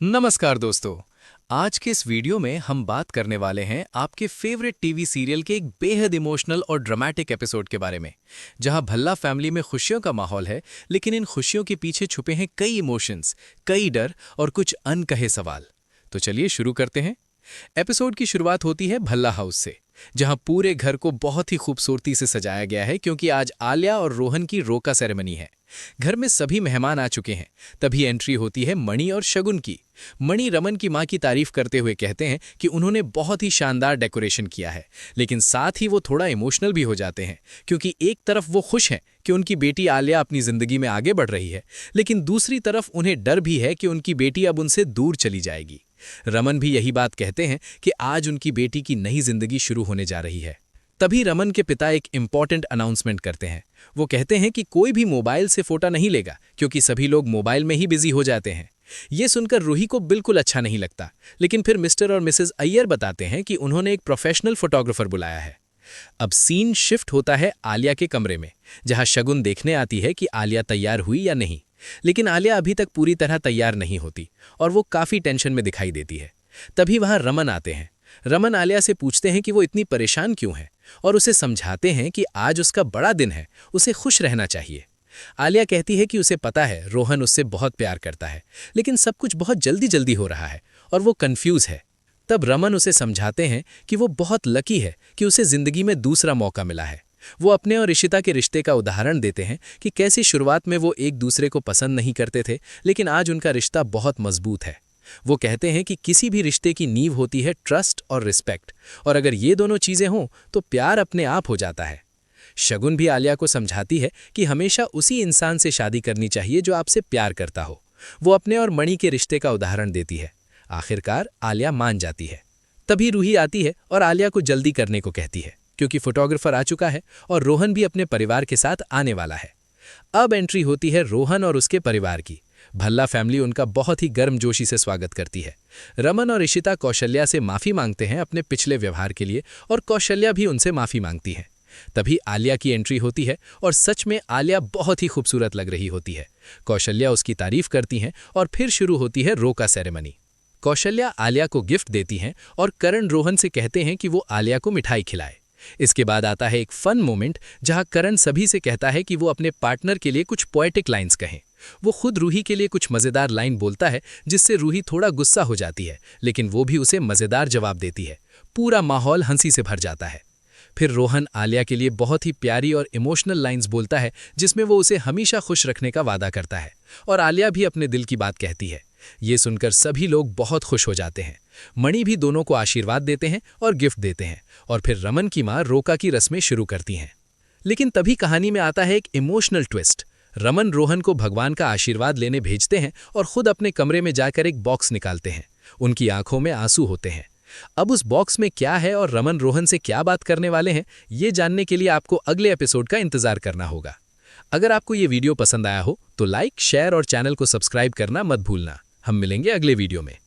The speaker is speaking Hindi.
नमस्कार दोस्तों। आज के इस वीडियो में हम बात करने वाले हैं आपके फेवरेट टीवी सीरियल के एक बेहद इमोशनल और ड्रामेटिक एपिसोड के बारे में, जहां भल्ला फैमिली में खुशियों का माहौल है, लेकिन इन खुशियों के पीछे छुपे हैं कई इमोशंस, कई डर और कुछ अनकहे सवाल। तो चलिए शुरू करते हैं। एपिसोड की शुरुआत होती है भल्ला हाउस से, जहां पूरे घर को बहुत ही खूबसूरती से सजाया गया है क्योंकि आज आलिया और रोहन की रोका सेरेमनी है। घर में सभी मेहमान आ चुके हैं। तभी एंट्री होती है मणि और शगुन की। मणि रमन की मां की तारीफ करते हुए कहते हैं कि उन्होंने बहुत ही शानदार डेकोरेशन किया है, लेकिन साथ ही वो थोड़ा इमोशनल भी हो जाते हैं क्योंकि एक तरफ वो खुश हैं कि उनकी बेटी आलिया अपनी जिंदगी में आगे बढ़ रही है, लेकिन दूसरी तरफ उन्हें डर भी है कि उनकी बेटी अब उनसे दूर चली जाएगी। रमन भी यही बात कहते हैं कि आज उनकी बेटी की नई जिंदगी शुरू होने जा रही है। तभी रमन के पिता एक इंपॉर्टेंट अनाउंसमेंट करते हैं। वो कहते हैं कि कोई भी मोबाइल से फोटो नहीं लेगा क्योंकि सभी लोग मोबाइल में ही बिजी हो जाते हैं। ये सुनकर रूही को बिल्कुल अच्छा नहीं लगता, लेकिन फिर मिस्टर और मिसेस अय्यर बताते हैं कि उन्होंने एक प्रोफेशनल फोटोग्राफर बुलाया है। अब सीन शिफ्ट होता है आलिया के कमरे में, जहां शगुन देखने आती है कि आलिया तैयार हुई या नहीं। लेकिन आलिया अभी तक पूरी तरह तैयार नहीं होती और वो काफी टेंशन में दिखाई देती है। तभी वहां रमन आते हैं। रमन आलिया से पूछते हैं कि वो इतनी परेशान क्यों है और उसे समझाते हैं कि आज उसका बड़ा दिन है, उसे खुश रहना चाहिए। आलिया कहती है कि उसे पता है रोहन उससे बहुत प्यार करता है, लेकिन सब कुछ बहुत जल्दी जल्दी हो रहा है और वो कंफ्यूज है। तब रमन उसे समझाते हैं कि वो बहुत लकी है कि उसे जिंदगी में दूसरा मौका मिला है। वो अपने और ऋषिता के रिश्ते का उदाहरण देते हैं कि कैसे शुरुआत में वो एक दूसरे को पसंद नहीं करते थे, लेकिन आज उनका रिश्ता बहुत मजबूत है। वो कहते हैं कि किसी भी रिश्ते की नींव होती है ट्रस्ट और रिस्पेक्ट, और अगर ये दोनों चीजें हों तो प्यार अपने आप हो जाता है। शगुन भी आलिया को समझाती है कि हमेशा उसी इंसान से शादी करनी चाहिए जो आपसे प्यार करता हो। वो अपने और मणि के रिश्ते का उदाहरण देती है। आखिरकार आलिया मान जाती है। तभी रूही आती है और आलिया को जल्दी करने को कहती है क्योंकि फोटोग्राफर आ चुका है और रोहन भी अपने परिवार के साथ आने वाला है। अब एंट्री होती है रोहन और उसके परिवार की। भल्ला फैमिली उनका बहुत ही गर्मजोशी से स्वागत करती है। रमन और ऋषिता कौशल्या से माफी मांगते हैं अपने पिछले व्यवहार के लिए और कौशल्या भी उनसे माफी मांगती है। तभी आलिया की एंट्री होती है और सच में आलिया बहुत ही खूबसूरत लग रही होती है। कौशल्या उसकी तारीफ करती हैं और फिर शुरू होती है रोका सेरेमनी। कौशल्या आलिया को गिफ्ट देती हैं और करण रोहन से कहते हैं कि वो आलिया को मिठाई खिलाए। इसके बाद आता है एक फन मोमेंट जहां करण सभी से कहता है कि वो अपने पार्टनर के लिए कुछ पोएटिक लाइंस कहें। वो खुद रूही के लिए कुछ मजेदार लाइन बोलता है जिससे रूही थोड़ा गुस्सा हो जाती है, लेकिन वो भी उसे मजेदार जवाब देती है। पूरा माहौल हंसी से भर जाता है। फिर रोहन आलिया के लिए बहुत ही प्यारी और इमोशनल लाइंस बोलता है जिसमें वो उसे हमेशा खुश रखने का वादा करता है, और आलिया भी अपने दिल की बात कहती है। ये सुनकर सभी लोग बहुत खुश हो जाते हैं। मणि भी दोनों को आशीर्वाद देते हैं और गिफ्ट देते हैं, और फिर रमन की मां रोका की रस्में शुरू करती हैं। लेकिन तभी कहानी में आता है एक इमोशनल ट्विस्ट। रमन रोहन को भगवान का आशीर्वाद लेने भेजते हैं और खुद अपने कमरे में जाकर एक बॉक्स निकालते हैं। उनकी आंखों में आंसू होते हैं। अब उस बॉक्स में क्या है और रमन रोहन से क्या बात करने वाले हैं, ये जानने के लिए आपको अगले एपिसोड का इंतजार करना होगा। अगर आपको ये वीडियो पसंद आया हो तो लाइक, शेयर और चैनल को सब्सक्राइब करना मत भूलना। हम मिलेंगे अगले वीडियो में।